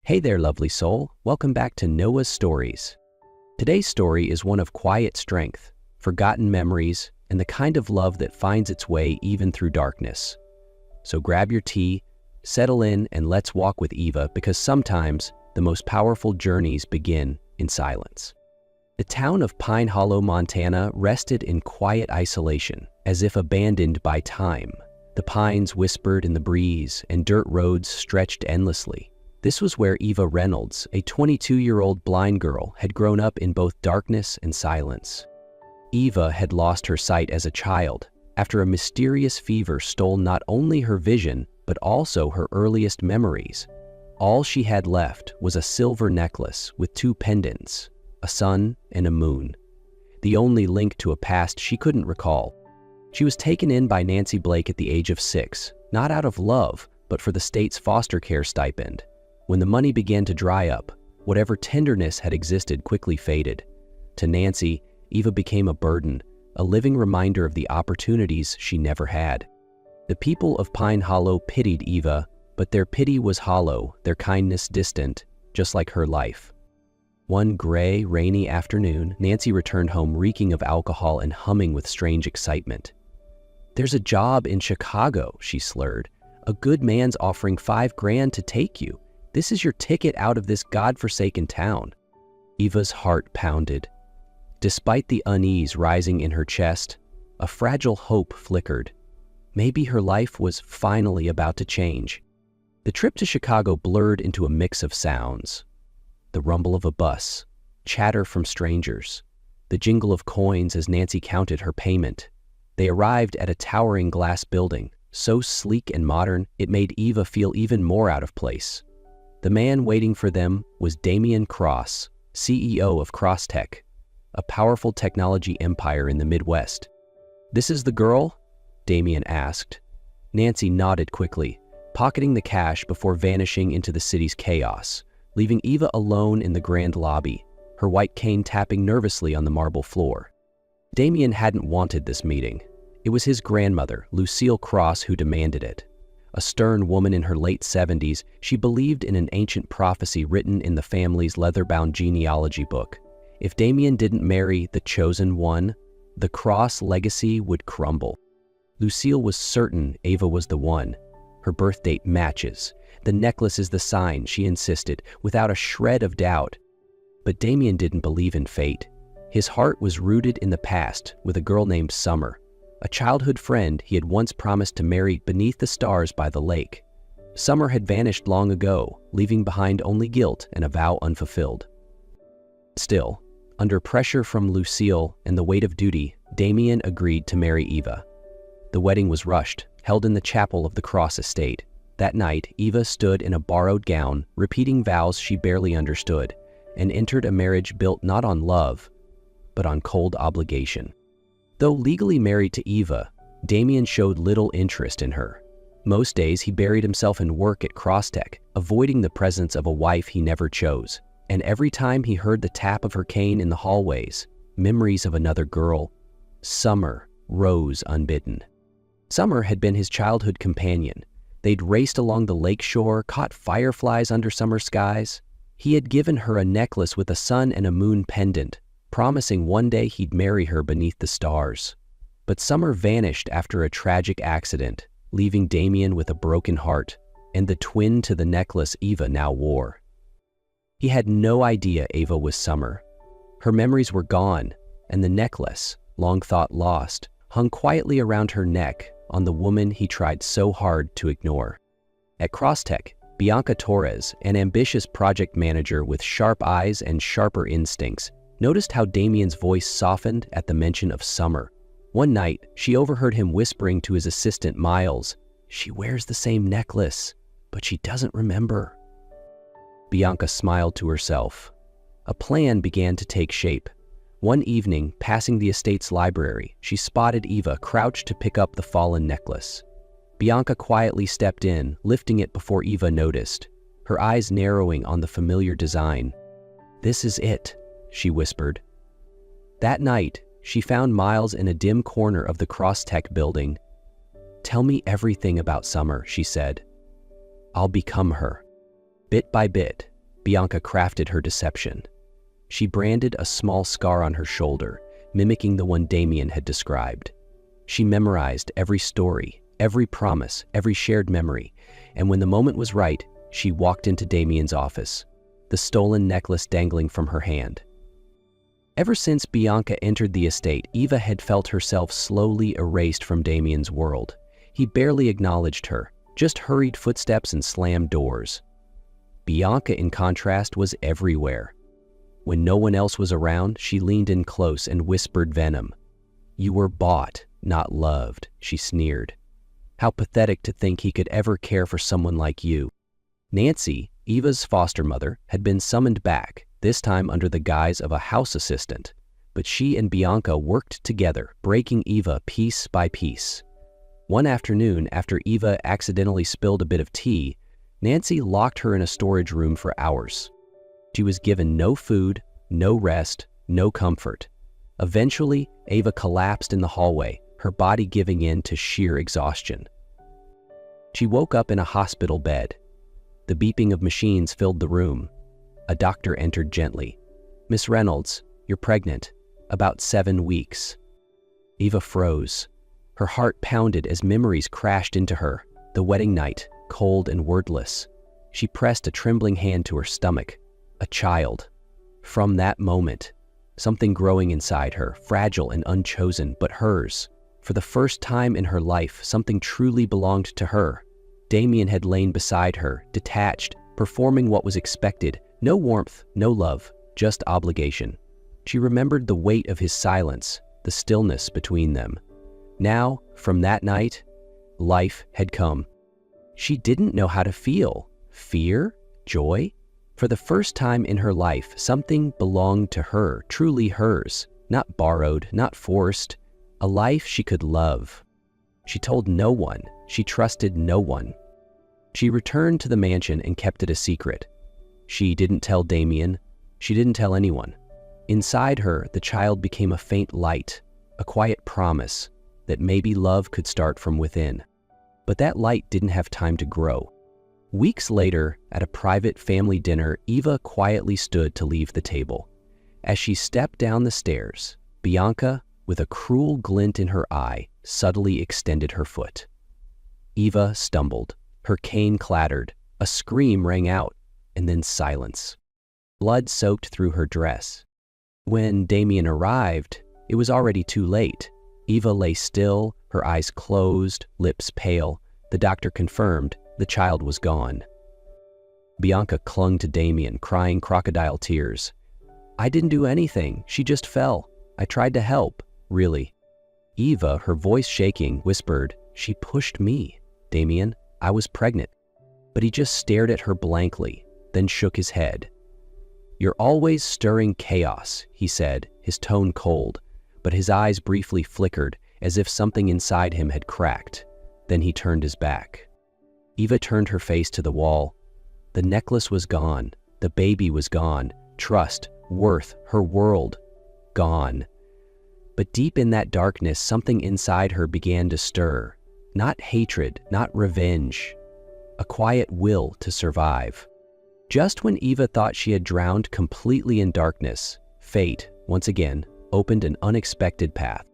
Hey there, lovely soul. Welcome back to Noah's Stories. Today's story is one of quiet strength, forgotten memories, and the kind of love that finds its way even through darkness. So grab your tea, settle in, and let's walk with Eva, because sometimes the most powerful journeys begin in silence. The town of Pine Hollow, Montana rested in quiet isolation, as if abandoned by time. The pines whispered in the breeze, and dirt roads stretched endlessly. This was where Eva Reynolds, a 22-year-old blind girl, had grown up in both darkness and silence. Eva had lost her sight as a child after a mysterious fever stole not only her vision, but also her earliest memories. All she had left was a silver necklace with two pendants, a sun and a moon, the only link to a past she couldn't recall. She was taken in by Nancy Blake at the age of 6, not out of love, but for the state's foster care stipend. When the money began to dry up, whatever tenderness had existed quickly faded. To Nancy, Eva became a burden, a living reminder of the opportunities she never had. The people of Pine Hollow pitied Eva, but their pity was hollow, their kindness distant, just like her life. One gray, rainy afternoon, Nancy returned home reeking of alcohol and humming with strange excitement. "There's a job in Chicago," she slurred. "A good man's offering $5 grand to take you. This is your ticket out of this godforsaken town." Eva's heart pounded. Despite the unease rising in her chest, a fragile hope flickered. Maybe her life was finally about to change. The trip to Chicago blurred into a mix of sounds. The rumble of a bus, chatter from strangers, the jingle of coins as Nancy counted her payment. They arrived at a towering glass building, so sleek and modern it made Eva feel even more out of place. The man waiting for them was Damian Cross, CEO of Crosstech, a powerful technology empire in the Midwest. "This is the girl?" Damian asked. Nancy nodded quickly, pocketing the cash before vanishing into the city's chaos, leaving Eva alone in the grand lobby, her white cane tapping nervously on the marble floor. Damian hadn't wanted this meeting. It was his grandmother, Lucille Cross, who demanded it. A stern woman in her late 70s, she believed in an ancient prophecy written in the family's leather-bound genealogy book. If Damian didn't marry the chosen one, the Cross legacy would crumble. Lucille was certain Eva was the one. Her birth date matches. The necklace is the sign, she insisted, without a shred of doubt. But Damian didn't believe in fate. His heart was rooted in the past with a girl named Summer, a childhood friend he had once promised to marry beneath the stars by the lake. Summer had vanished long ago, leaving behind only guilt and a vow unfulfilled. Still, under pressure from Lucille and the weight of duty, Damian agreed to marry Eva. The wedding was rushed, held in the chapel of the Cross estate. That night, Eva stood in a borrowed gown, repeating vows she barely understood, and entered a marriage built not on love, but on cold obligation. Though legally married to Eva, Damian showed little interest in her. Most days he buried himself in work at Crosstech, avoiding the presence of a wife he never chose. And every time he heard the tap of her cane in the hallways, memories of another girl, Summer, rose unbidden. Summer had been his childhood companion. They'd raced along the lakeshore, caught fireflies under summer skies. He had given her a necklace with a sun and a moon pendant, promising one day he'd marry her beneath the stars. But Summer vanished after a tragic accident, leaving Damian with a broken heart and the twin to the necklace Eva now wore. He had no idea Eva was Summer. Her memories were gone, and the necklace, long thought lost, hung quietly around her neck on the woman he tried so hard to ignore. At Crosstech, Bianca Torres, an ambitious project manager with sharp eyes and sharper instincts, noticed how Damian's voice softened at the mention of Summer. One night, she overheard him whispering to his assistant Miles, "She wears the same necklace, but she doesn't remember." Bianca smiled to herself. A plan began to take shape. One evening, passing the estate's library, she spotted Eva crouched to pick up the fallen necklace. Bianca quietly stepped in, lifting it before Eva noticed, her eyes narrowing on the familiar design. "This is it," she whispered. That night, she found Miles in a dim corner of the Crosstech building. "Tell me everything about Summer," she said. "I'll become her." Bit by bit, Bianca crafted her deception. She branded a small scar on her shoulder, mimicking the one Damien had described. She memorized every story, every promise, every shared memory, and when the moment was right, she walked into Damien's office, the stolen necklace dangling from her hand. Ever since Bianca entered the estate, Eva had felt herself slowly erased from Damien's world. He barely acknowledged her, just hurried footsteps and slammed doors. Bianca, in contrast, was everywhere. When no one else was around, she leaned in close and whispered venom. "You were bought, not loved," she sneered. "How pathetic to think he could ever care for someone like you." Nancy, Eva's foster mother, had been summoned back, this time under the guise of a house assistant, but she and Bianca worked together, breaking Eva piece by piece. One afternoon, after Eva accidentally spilled a bit of tea, Nancy locked her in a storage room for hours. She was given no food, no rest, no comfort. Eventually, Eva collapsed in the hallway, her body giving in to sheer exhaustion. She woke up in a hospital bed. The beeping of machines filled the room. A doctor entered gently. "Miss Reynolds, you're pregnant. About 7 weeks." Eva froze. Her heart pounded as memories crashed into her. The wedding night, cold and wordless. She pressed a trembling hand to her stomach. A child. From that moment, something growing inside her, fragile and unchosen, but hers. For the first time in her life, something truly belonged to her. Damien had lain beside her, detached, performing what was expected. No warmth, no love, just obligation. She remembered the weight of his silence, the stillness between them. Now, from that night, life had come. She didn't know how to feel. Fear? Joy? For the first time in her life, something belonged to her, truly hers, not borrowed, not forced, a life she could love. She told no one. She trusted no one. She returned to the mansion and kept it a secret. She didn't tell Damien. She didn't tell anyone. Inside her, the child became a faint light, a quiet promise that maybe love could start from within. But that light didn't have time to grow. Weeks later, at a private family dinner, Eva quietly stood to leave the table. As she stepped down the stairs, Bianca, with a cruel glint in her eye, subtly extended her foot. Eva stumbled. Her cane clattered. A scream rang out, and then silence. Blood soaked through her dress. When Damien arrived, it was already too late. Eva lay still, her eyes closed, lips pale. The doctor confirmed the child was gone. Bianca clung to Damien, crying crocodile tears. "I didn't do anything. She just fell. I tried to help." "Really?" Eva, her voice shaking, whispered, "She pushed me, Damien. I was pregnant." But he just stared at her blankly, then shook his head. "You're always stirring chaos," he said, his tone cold, but his eyes briefly flickered as if something inside him had cracked. Then he turned his back. Eva turned her face to the wall. The necklace was gone. The baby was gone. Trust, worth, her world, gone. But deep in that darkness, something inside her began to stir. Not hatred, not revenge. A quiet will to survive. Just when Eva thought she had drowned completely in darkness, fate, once again, opened an unexpected path.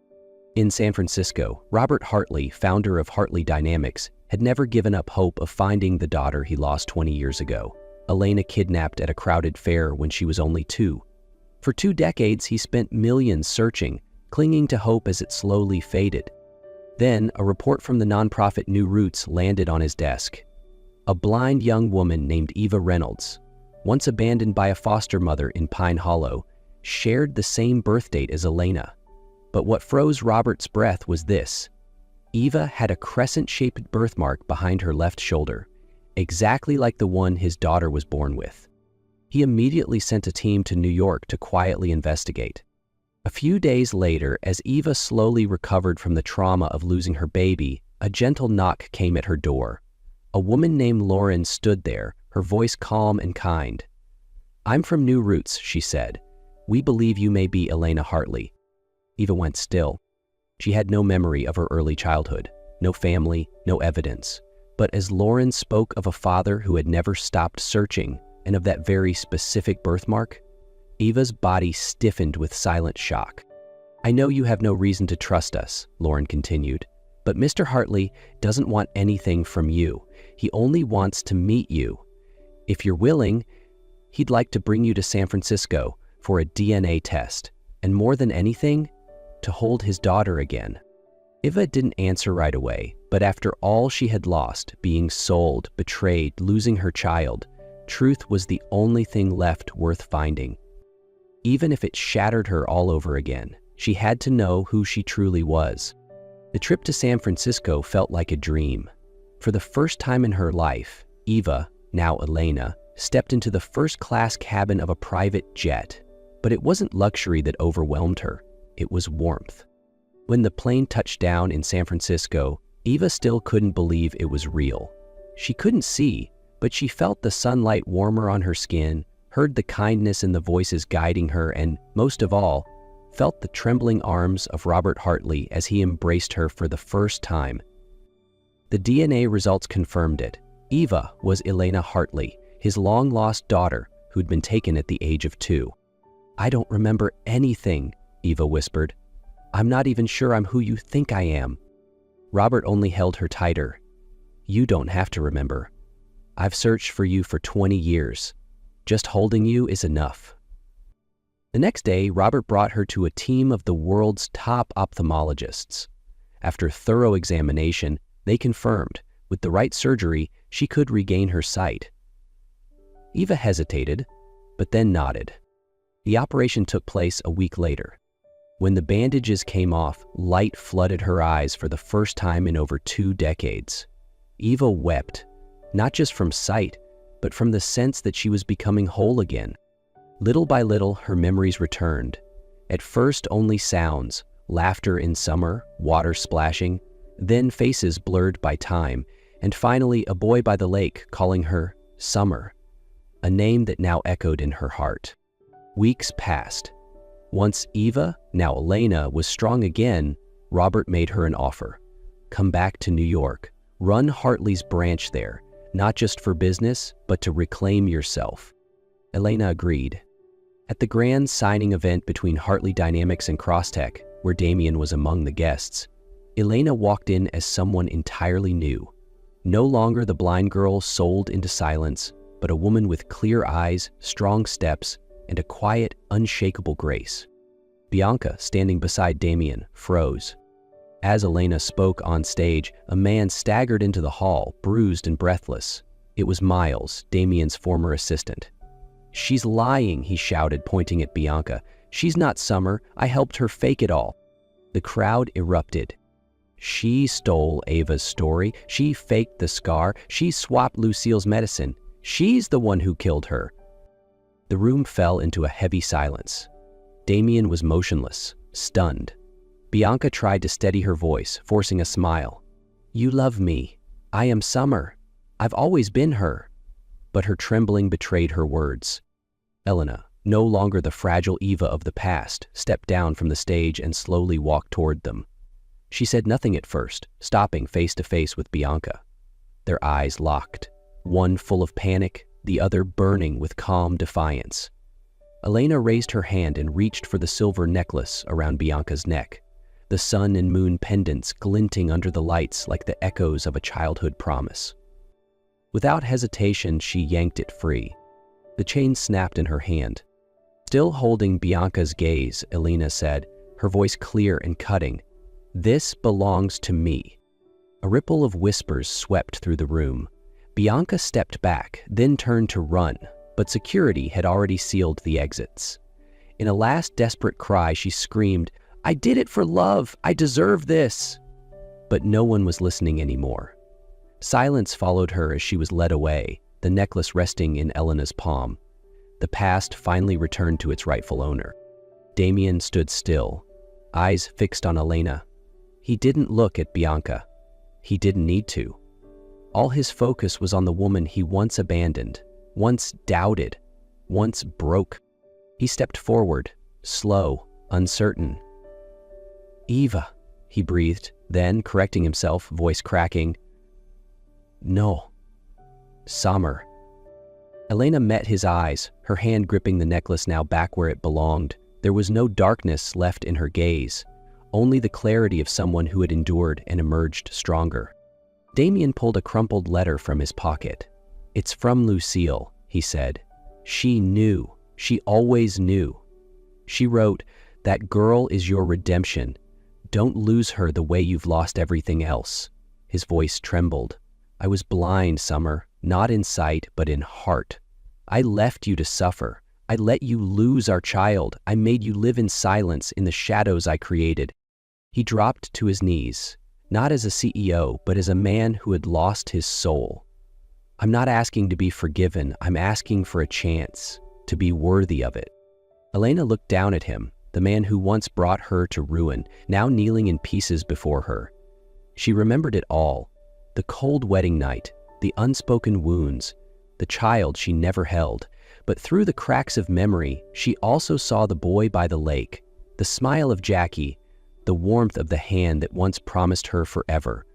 In San Francisco, Robert Hartley, founder of Hartley Dynamics, had never given up hope of finding the daughter he lost 20 years ago. Elena kidnapped at a crowded fair when she was only 2. For 2 decades, he spent millions searching, clinging to hope as it slowly faded. Then, a report from the nonprofit New Roots landed on his desk. A blind young woman named Eva Reynolds, once abandoned by a foster mother in Pine Hollow, shared the same birth date as Elena. But what froze Robert's breath was this. Eva had a crescent-shaped birthmark behind her left shoulder, exactly like the one his daughter was born with. He immediately sent a team to New York to quietly investigate. A few days later, as Eva slowly recovered from the trauma of losing her baby, a gentle knock came at her door. A woman named Lauren stood there, her voice calm and kind. "I'm from New Roots," she said. "We believe you may be Elena Hartley." Eva went still. She had no memory of her early childhood, no family, no evidence. But as Lauren spoke of a father who had never stopped searching, and of that very specific birthmark? Eva's body stiffened with silent shock. "I know you have no reason to trust us," Lauren continued, "but Mr. Hartley doesn't want anything from you. He only wants to meet you. If you're willing, he'd like to bring you to San Francisco for a DNA test, and more than anything, to hold his daughter again." Eva didn't answer right away, but after all she had lost, being sold, betrayed, losing her child, truth was the only thing left worth finding. Even if it shattered her all over again, she had to know who she truly was. The trip to San Francisco felt like a dream. For the first time in her life, Eva, now Elena, stepped into the first-class cabin of a private jet. But it wasn't luxury that overwhelmed her, it was warmth. When the plane touched down in San Francisco, Eva still couldn't believe it was real. She couldn't see, but she felt the sunlight warmer on her skin, heard the kindness in the voices guiding her, and, most of all, felt the trembling arms of Robert Hartley as he embraced her for the first time. The DNA results confirmed it. Eva was Elena Hartley, his long-lost daughter who'd been taken at the age of 2. "I don't remember anything," Eva whispered. "I'm not even sure I'm who you think I am." Robert only held her tighter. "You don't have to remember. I've searched for you for 20 years. Just holding you is enough." The next day, Robert brought her to a team of the world's top ophthalmologists. After thorough examination, they confirmed, with the right surgery, she could regain her sight. Eva hesitated, but then nodded. The operation took place a week later. When the bandages came off, light flooded her eyes for the first time in over 2 decades. Eva wept, not just from sight, but from the sense that she was becoming whole again. Little by little, her memories returned. At first, only sounds, laughter in summer, water splashing, then faces blurred by time, and finally a boy by the lake calling her Summer, a name that now echoed in her heart. Weeks passed. Once Eva, now Elena, was strong again, Robert made her an offer. Come back to New York. Run Hartley's branch there, not just for business, but to reclaim yourself. Elena agreed. At the grand signing event between Hartley Dynamics and Crosstech, where Damien was among the guests, Elena walked in as someone entirely new. No longer the blind girl sold into silence, but a woman with clear eyes, strong steps, and a quiet, unshakable grace. Bianca, standing beside Damien, froze. As Elena spoke on stage, a man staggered into the hall, bruised and breathless. It was Miles, Damien's former assistant. "She's lying," he shouted, pointing at Bianca. "She's not Summer. I helped her fake it all." The crowd erupted. "She stole Ava's story. She faked the scar. She swapped Lucille's medicine. She's the one who killed her." The room fell into a heavy silence. Damien was motionless, stunned. Bianca tried to steady her voice, forcing a smile. "You love me. I am Summer. I've always been her." But her trembling betrayed her words. Elena, no longer the fragile Eva of the past, stepped down from the stage and slowly walked toward them. She said nothing at first, stopping face to face with Bianca. Their eyes locked, one full of panic, the other burning with calm defiance. Elena raised her hand and reached for the silver necklace around Bianca's neck, the sun and moon pendants glinting under the lights like the echoes of a childhood promise. Without hesitation, she yanked it free. The chain snapped in her hand. Still holding Bianca's gaze, Elena said, her voice clear and cutting, "This belongs to me." A ripple of whispers swept through the room. Bianca stepped back, then turned to run, but security had already sealed the exits. In a last desperate cry, she screamed, "I did it for love! I deserve this!" But no one was listening anymore. Silence followed her as she was led away, the necklace resting in Elena's palm. The past finally returned to its rightful owner. Damien stood still, eyes fixed on Elena. He didn't look at Bianca. He didn't need to. All his focus was on the woman he once abandoned, once doubted, once broke. He stepped forward, slow, uncertain. "Eva," he breathed, then, correcting himself, voice cracking, "No, Summer." Elena met his eyes, her hand gripping the necklace now back where it belonged. There was no darkness left in her gaze, only the clarity of someone who had endured and emerged stronger. Damien pulled a crumpled letter from his pocket. "It's from Lucille," he said. "She knew. She always knew. She wrote, 'That girl is your redemption. Don't lose her the way you've lost everything else.'" His voice trembled. "I was blind, Summer, not in sight, but in heart. I left you to suffer. I let you lose our child. I made you live in silence in the shadows I created." He dropped to his knees, not as a CEO, but as a man who had lost his soul. "I'm not asking to be forgiven. I'm asking for a chance to be worthy of it." Elena looked down at him, the man who once brought her to ruin, now kneeling in pieces before her. She remembered it all: the cold wedding night, the unspoken wounds, the child she never held. But through the cracks of memory, she also saw the boy by the lake, the smile of Jackie, the warmth of the hand that once promised her forever.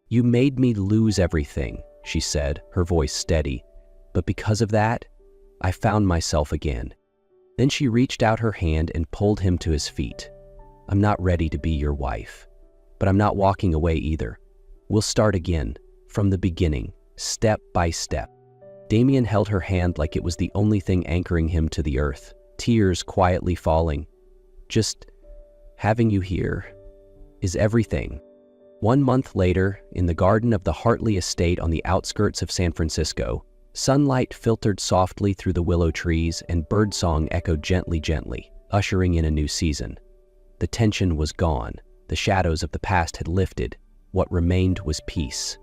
"You made me lose everything," she said, her voice steady. "But because of that, I found myself again." Then she reached out her hand and pulled him to his feet. "I'm not ready to be your wife, but I'm not walking away either. We'll start again, from the beginning, step by step." Damien held her hand like it was the only thing anchoring him to the earth, tears quietly falling. "Just having you here is everything." 1 month later, in the garden of the Hartley estate on the outskirts of San Francisco, sunlight filtered softly through the willow trees and birdsong echoed gently, ushering in a new season. The tension was gone. The shadows of the past had lifted. What remained was peace.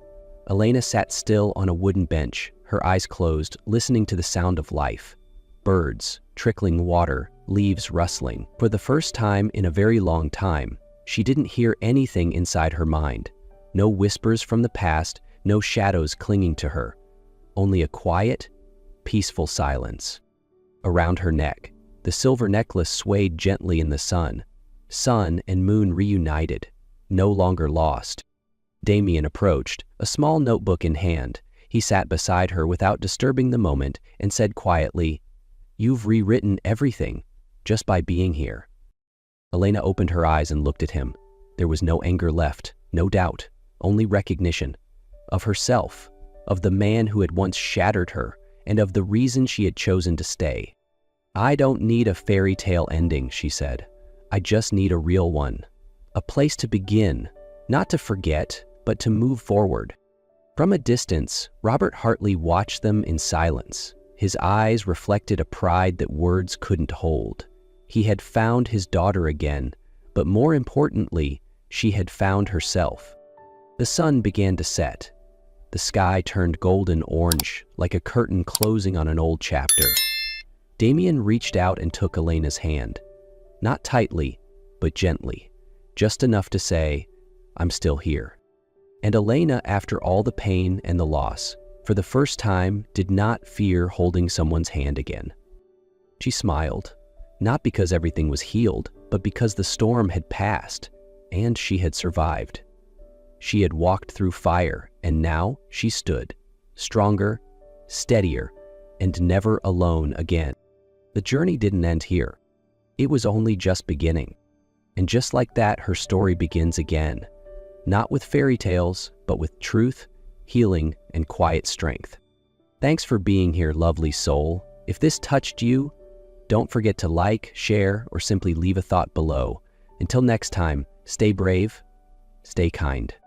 Elena sat still on a wooden bench, her eyes closed, listening to the sound of life. Birds, trickling water, leaves rustling. For the first time in a very long time, she didn't hear anything inside her mind. No whispers from the past, no shadows clinging to her. Only a quiet, peaceful silence. Around her neck, the silver necklace swayed gently in the sun. Sun and moon reunited, no longer lost. Damien approached, a small notebook in hand. He sat beside her without disturbing the moment and said quietly, "You've rewritten everything, just by being here." Elena opened her eyes and looked at him. There was no anger left, no doubt, only recognition. Of herself, of the man who had once shattered her, and of the reason she had chosen to stay. "I don't need a fairy tale ending," she said. "I just need a real one. A place to begin, not to forget, but to move forward." From a distance, Robert Hartley watched them in silence. His eyes reflected a pride that words couldn't hold. He had found his daughter again, but more importantly, she had found herself. The sun began to set. The sky turned golden orange, like a curtain closing on an old chapter. Damien reached out and took Elena's hand. Not tightly, but gently, just enough to say, "I'm still here." And Elena, after all the pain and the loss, for the first time, did not fear holding someone's hand again. She smiled, not because everything was healed, but because the storm had passed, and she had survived. She had walked through fire, and now she stood, stronger, steadier, and never alone again. The journey didn't end here. It was only just beginning. And just like that, her story begins again. Not with fairy tales, but with truth, healing, and quiet strength. Thanks for being here, lovely soul. If this touched you, don't forget to like, share, or simply leave a thought below. Until next time, stay brave, stay kind.